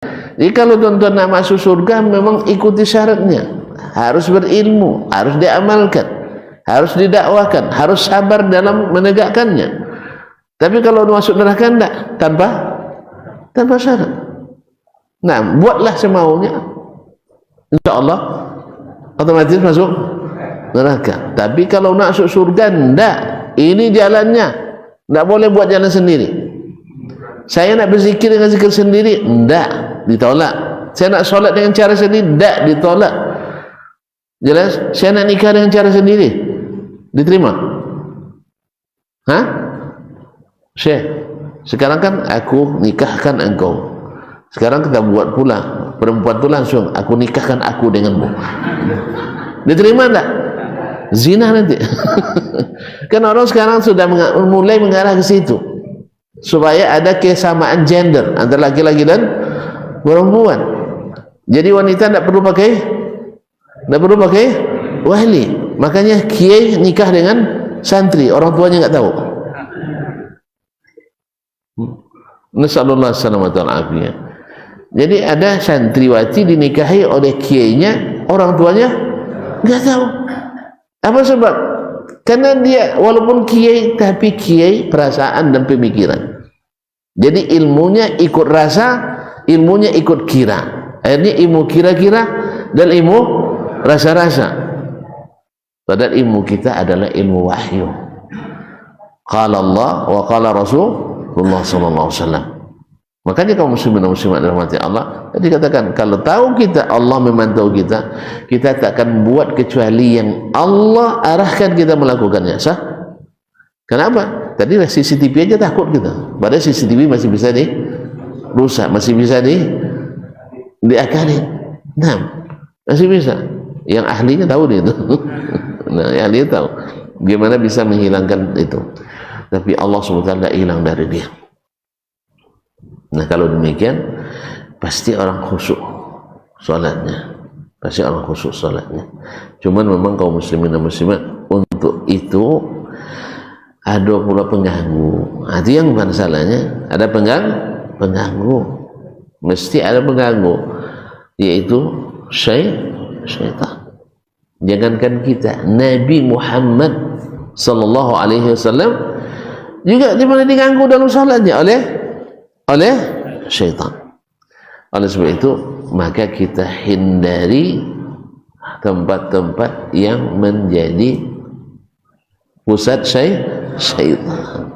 Jadi kalau tuan-tuan nak masuk surga memang ikuti syaratnya, harus berilmu, harus diamalkan, harus didakwakan, harus sabar dalam menegakkannya. Tapi kalau masuk neraka enggak, tanpa syarat. Nah, buatlah semaunya, insya Allah otomatis masuk neraka. Tapi kalau nak masuk surga enggak, ini jalannya, enggak boleh buat jalan sendiri. Saya nak berzikir dengan zikir sendiri, enggak, ditolak. Saya nak solat dengan cara sendiri, enggak, ditolak. Jelas? Saya nak nikah dengan cara sendiri, diterima? Hah? Syekh, sekarang kan aku nikahkan engkau. Sekarang kita buat pula, perempuan itu langsung, aku nikahkan aku denganmu. Diterima enggak? Zina nanti. Kan orang sekarang sudah mulai mengarah ke situ, supaya ada kesamaan gender antara laki-laki dan perempuan. Jadi wanita tidak perlu pakai wali. Makanya kiai nikah dengan santri, orang tuanya nggak tahu. Nasallallahu alaihi wasallam. Jadi ada santriwati dinikahi oleh kiainya, orang tuanya nggak tahu. Apa sebab? Karena dia walaupun kiai, tapi kiai perasaan dan pemikiran. Jadi ilmunya ikut rasa, ilmunya ikut kira. Akhirnya ilmu kira-kira dan ilmu rasa-rasa. Padahal ilmu kita adalah ilmu wahyu. Qala Allah wa qala Rasulullah sallallahu alaihi wasallam. Makanya kaum muslimin dan muslimat dirahmati Allah, tadi katakan kalau tahu kita Allah memantau kita, kita tak akan buat kecuali yang Allah arahkan kita melakukannya. Sah? Kenapa? Tadi CCTV aja takut kita. Padahal CCTV masih bisa dirusak, masih bisa diakalin. Nah, masih bisa. Yang ahlinya tahu dia itu. Nah, yang ahlinya tahu gimana bisa menghilangkan itu. Tapi Allah SWT tidak hilang dari dia. Nah, kalau demikian pasti orang khusyuk salatnya. Pasti orang khusyuk salatnya. Cuman memang kaum muslimin dan muslimat untuk itu ada pula pengganggu. Itu yang bukan salahnya. Ada pengganggu. Mesti ada pengganggu, yaitu syaitan. Jangankan kita, Nabi Muhammad sallallahu alaihi wasallam juga dimana diganggu dalam salatnya oleh syaitan. Oleh sebab itu maka kita hindari tempat-tempat yang menjadi pusat syaitan.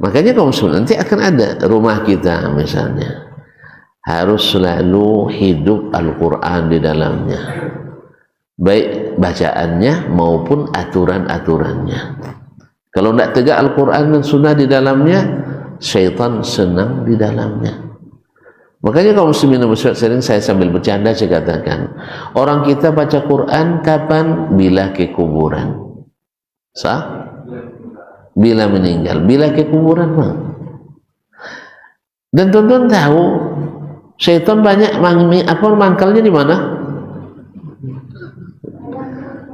Makanya kaum muslimin nanti akan ada rumah kita misalnya harus selalu hidup Al-Quran di dalamnya, baik bacaannya maupun aturan-aturannya. Kalau tidak tegak Al-Quran dan Sunnah di dalamnya, syaitan senang di dalamnya. Makanya kaum muslimin dan muslimat, sering saya sambil bercanda saya katakan, orang kita baca Quran kapan? Bila ke kuburan. Sah? Bila meninggal, bila ke kuburan bang. Dan tuan-tuan tahu syaitan banyak mangkalnya di mana?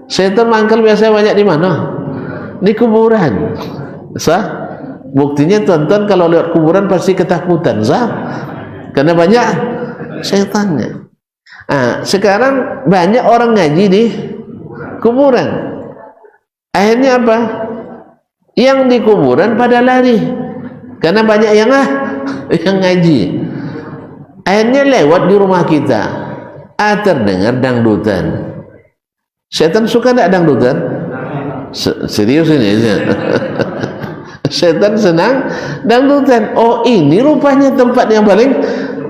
Syaitan mangkal biasanya banyak di mana? Di kuburan. Sah? Buktinya tuan-tuan kalau lewat kuburan pasti ketakutan, sah? Karena banyak syaitannya. Sekarang banyak orang ngaji di kuburan. Akhirnya apa? Yang di kuburan pada lari karena banyak yang ngaji. Akhirnya lewat di rumah kita, terdengar dangdutan. Syaitan suka tidak dangdutan? Serius ini? Syaitan senang dangdutan. Oh, ini rupanya tempat yang paling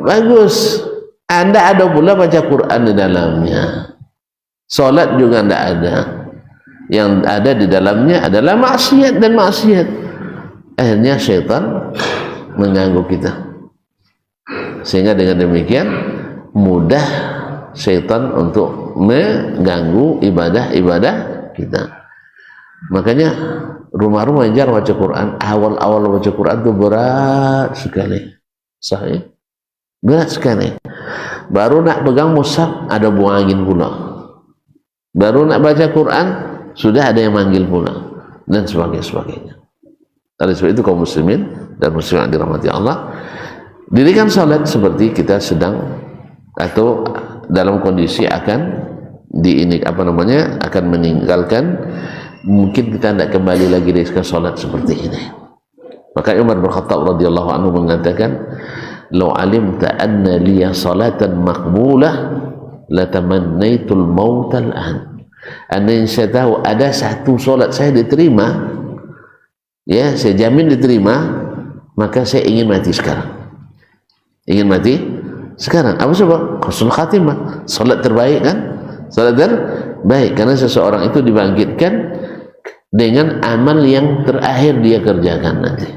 bagus. Anda ada pula baca Quran di dalamnya. Salat juga tidak ada. Yang ada di dalamnya adalah maksiat dan maksiat. Akhirnya syaitan mengganggu kita. Sehingga dengan demikian mudah syaitan untuk mengganggu ibadah-ibadah kita. Makanya rumah-rumah yang jarang baca Quran, awal-awal baca Quran itu berat sekali. Sahih? Berat sekali. Baru nak pegang mushaf ada buang angin pula. Baru nak baca Quran sudah ada yang manggil pula dan sebagainya. Oleh sebab itu kaum muslimin dan muslimat dirahmati Allah, Dirikan salat seperti kita sedang atau dalam kondisi akan akan meninggalkan, mungkin kita tidak kembali lagi ke salat seperti ini. Maka Umar bin Khattab radhiyallahu anhu mengatakan, "Law alimta anna liya salatan maqbulah latamannaitul maut al-an." Andai saya tahu ada satu solat saya diterima, ya saya jamin diterima, maka saya ingin mati sekarang. Ingin mati sekarang. Apa sebab? Husnul khatimah, solat terbaik kan? Solat terbaik karena seseorang itu dibangkitkan dengan amal yang terakhir dia kerjakan nanti.